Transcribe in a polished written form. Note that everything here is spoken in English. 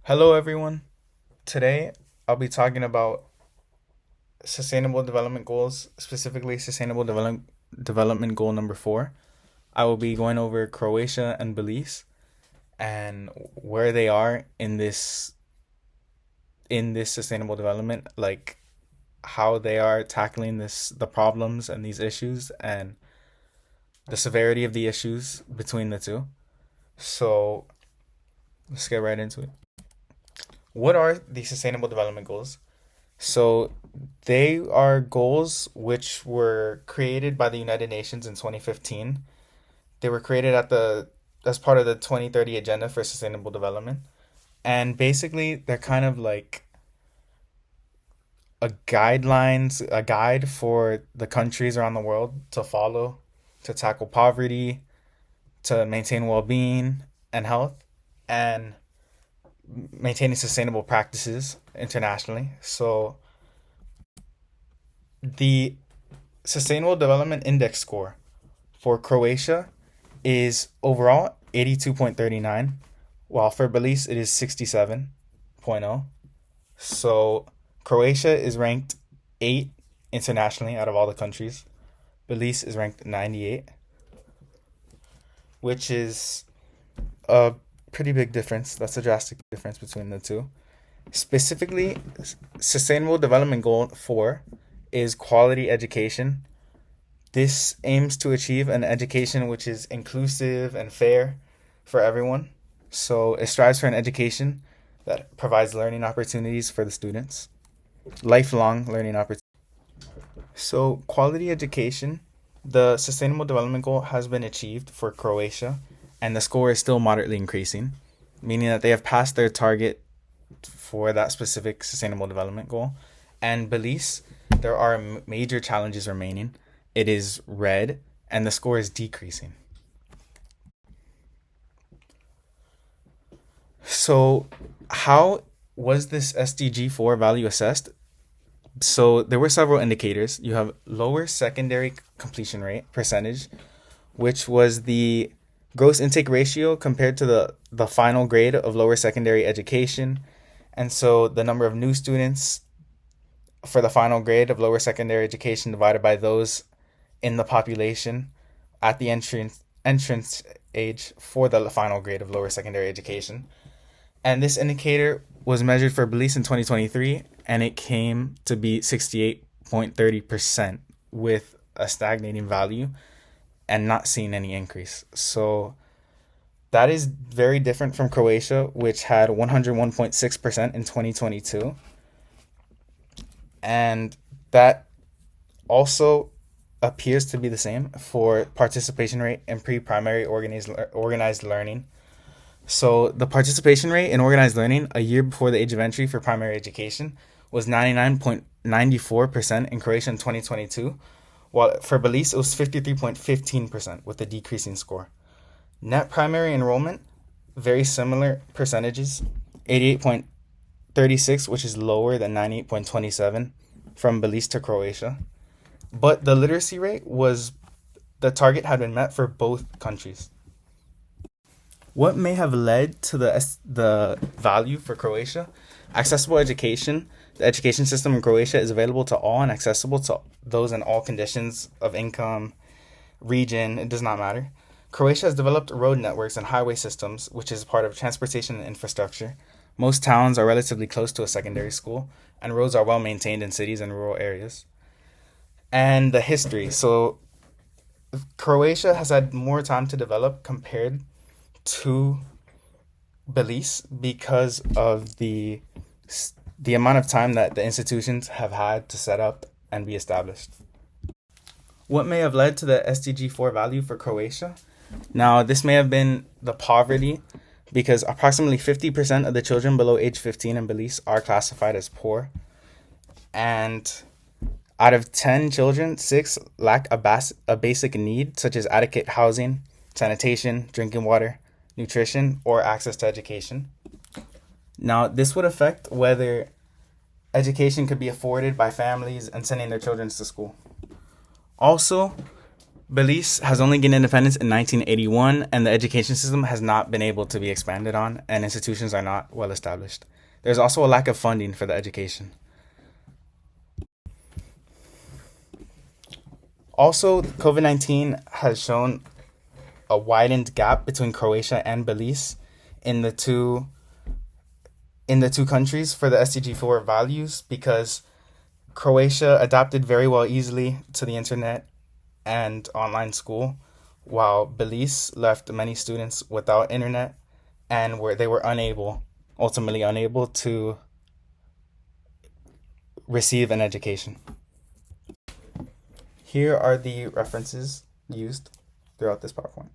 Hello, everyone. Today, I'll be talking about Sustainable Development Goals, specifically Development Goal number 4. I will be going over Croatia and Belize and where they are in this sustainable development, like how they are tackling the problems and these issues and the severity of the issues between the two. So, let's get right into it. What are the Sustainable Development Goals? So they are goals which were created by the United Nations in 2015. They were created as part of the 2030 Agenda for Sustainable Development. And basically they're kind of like a guide for the countries around the world to follow to tackle poverty, to maintain well-being and health, and maintaining sustainable practices internationally. So the Sustainable Development Index score for Croatia is overall 82.39, while for Belize it is 67.0. So Croatia is ranked 8 internationally out of all the countries. Belize is ranked 98, which is a pretty big difference. That's a drastic difference between the two. Specifically, Sustainable Development Goal 4 is quality education. This aims to achieve an education which is inclusive and fair for everyone. So it strives for an education that provides learning opportunities for the students, lifelong learning opportunities. So, quality education, the Sustainable Development Goal has been achieved for Croatia, and the score is still moderately increasing, meaning that they have passed their target for that specific Sustainable Development Goal. And Belize, there are major challenges remaining. It is red, and the score is decreasing. So, how was this SDG 4 value assessed? So, there were several indicators. You have lower secondary completion rate percentage, which was the gross intake ratio compared to the final grade of lower secondary education. And so, the number of new students for the final grade of lower secondary education divided by those in the population at the entrance age for the final grade of lower secondary education. And this indicator was measured for Belize in 2023, and it came to be 68.30% with a stagnating value and not seeing any increase. So that is very different from Croatia, which had 101.6% in 2022. And that also appears to be the same for participation rate in pre-primary organized learning. So the participation rate in organized learning a year before the age of entry for primary education was 99.94% in Croatia in 2022, while for Belize it was 53.15% with a decreasing score. Net primary enrollment, very similar percentages, 88.36, which is lower than 98.27 from Belize to Croatia. But the literacy rate the target had been met for both countries. What may have led to the value for Croatia? Accessible education. The education system in Croatia is available to all and accessible to those in all conditions of income, region, it does not matter. Croatia has developed road networks and highway systems, which is part of transportation and infrastructure. Most towns are relatively close to a secondary school, and roads are well maintained in cities and rural areas. And the history. So, Croatia has had more time to develop compared to Belize because of the amount of time that the institutions have had to set up and be established. What may have led to the SDG 4 value for Croatia? Now, this may have been the poverty because approximately 50% of the children below age 15 in Belize are classified as poor. And out of 10 children, 6 lack a basic need such as adequate housing, sanitation, drinking water, nutrition, or access to education. Now, this would affect whether education could be afforded by families and sending their children to school. Also, Belize has only gained independence in 1981, and the education system has not been able to be expanded on, and institutions are not well established. There's also a lack of funding for the education. Also, COVID-19 has shown a widened gap between Croatia and Belize in the two countries for the SDG 4 values, because Croatia adapted very well easily to the internet and online school, while Belize left many students without internet and where they were ultimately unable to receive an education. Here are the references used throughout this PowerPoint.